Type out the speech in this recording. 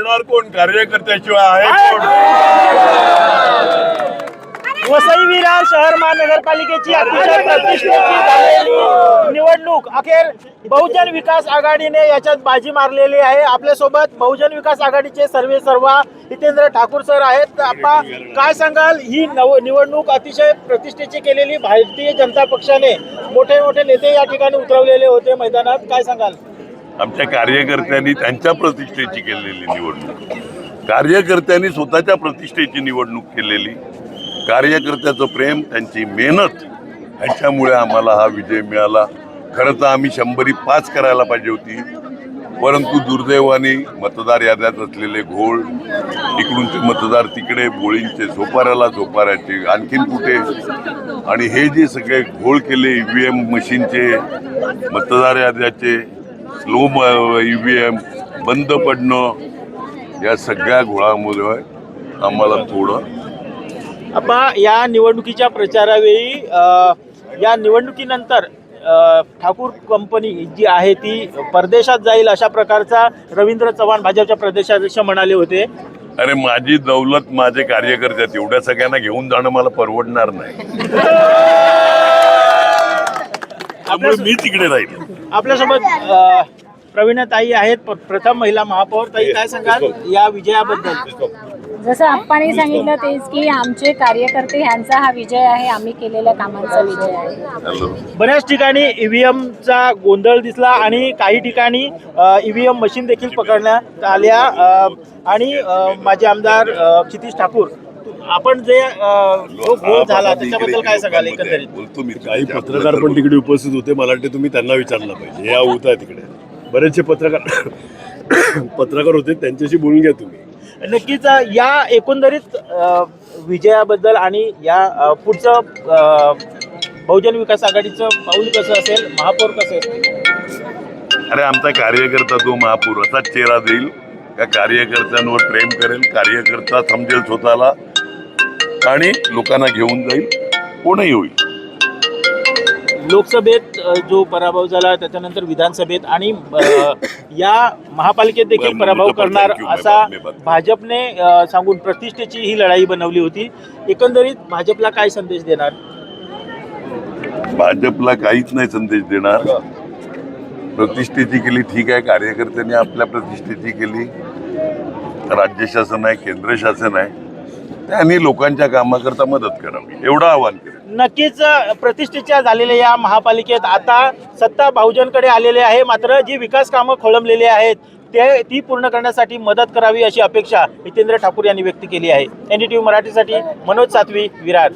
करणार कोण? कार्यकर्त्याशिवाय आहे कोण? वसई विरार शहर महानगरपालिकेची अतिशय प्रतिष्ठेची झालेली निवडणूक अखेर बहुजन विकास आघाडीने याच्यात बाजी मारलेली आहे। आपल्यासोबत बहुजन विकास आघाडीचे सर्वेसर्वा हितेंद्र ठाकूर सर आहेत। आपण काय सांगाल, ही निवडणूक अतिशय प्रतिष्ठेची केलेली, भारतीय जनता पक्षाने मोठे मोठे नेते या ठिकाणी उतरवलेले होते मैदानात, काय सांगाल? आमच्या कार्यकर्त्यांनी त्यांच्या प्रतिष्ठेची केलेली निवडणूक, कार्यकर्त्यांनी स्वतःच्या प्रतिष्ठेची निवडणूक केलेली, कार्यकर्त्याचं प्रेम, त्यांची मेहनत ह्याच्यामुळे आम्हाला हा विजय मिळाला। खरं तर आम्ही 100 पास करायला पाहिजे होती, परंतु दुर्दैवाने मतदार याद्यात असलेले घोळ, इकडूनचे मतदार तिकडे, बोळींचे झोपाऱ्याचे आणखीन कुठे, आणि हे जे सगळे घोळ केले EVM मशीनचे, मतदार याद्याचे स्लो EVM बंद पडणं, या सगळ्या घोळामुळे आम्हाला थोडं या निवडणुकीच्या प्रचारावेळी या निवडणुकीनंतर ठाकूर कंपनी जी आहे ती परदेशात जाईल अशा प्रकारचा रवींद्र चव्हाण भाजपच्या प्रदेशाध्यक्ष म्हणाले होते। अरे माझी दौलत माझे कार्यकर्ते, एवढ्या सगळ्यांना घेऊन जाणं मला परवडणार नाही, त्यामुळे मी तिकडे राहील। आपल्यासोबत प्रवीणाताई आहेत, प्रथम महिला महापौर। ताई, काय सांगाल या विजयाबद्दल? जसं आप्पांनी सांगितलं तेच की आमचे कार्यकर्ते ह्यांचा हा विजय आहे, आम्ही केलेल्या कामांचा विजय आहे। बऱ्याच ठिकाणी EVMचा गोंधळ दिसला आणि काही ठिकाणी EVM मशीन देखील पकडण्यात आल्या आणि माजी आमदार क्षितिज ठाकूर, आपण जे जो घोळ झाला त्याच्याबद्दल काय सांगाल? एकंदरीत बोलतो मी, काही पत्रकार पण तिकडे उपस्थित होते, मला वाटते तुम्ही त्यांना विचारलं पाहिजे। या होत आहे तिकडे बरेचसे पत्रकार होते, त्यांच्याशी बोलून घ्या तुम्ही। नक्कीच या एकंदरीत विजयाबद्दल आणि या पुढचं बहुजन विकास आघाडीचं पाऊल कसं असेल, महापौर कसं असेल? अरे आमचा कार्यकर्ता तो महापौर असाच चेहरा देईल का कार्यकर्त्यांवर प्रेम करेल, कार्यकर्ता समजेल स्वतःला आणि लोकांना घेऊन जाईल, कोणही होईल। लोकसभेत जो पराभव झाला त्याच्यानंतर विधानसभेत आणि या महापालिकेत देखील पराभव करणार असा भाजपने सांगून प्रतिष्ठेची ही लढाई बनवली होती। एकंदरीत भाजपला काय संदेश देणार? भाजपला काहीच नाही संदेश देणार। प्रतिष्ठेची केली ठीक आहे, कार्यकर्त्यांनी आपल्या प्रतिष्ठेची केली, राज्य शासन आहे, केंद्र शासन आहे, त्यांनी लोकांच्या कामाकरता मदत करावी एवढं आवाहन करेल। नक्कीच प्रतिष्ठेच्या झालेल्या या महापालिकेत आता सत्ता बहुजनकडे आलेली आहे, मात्र जी विकास कामं खोळंबलेली आहेत ती पूर्ण करण्यासाठी मदत करावी अशी अपेक्षा हितेंद्र ठाकूर यांनी व्यक्त केली आहे। NDTV मराठीसाठी मनोज सातवी, विरार।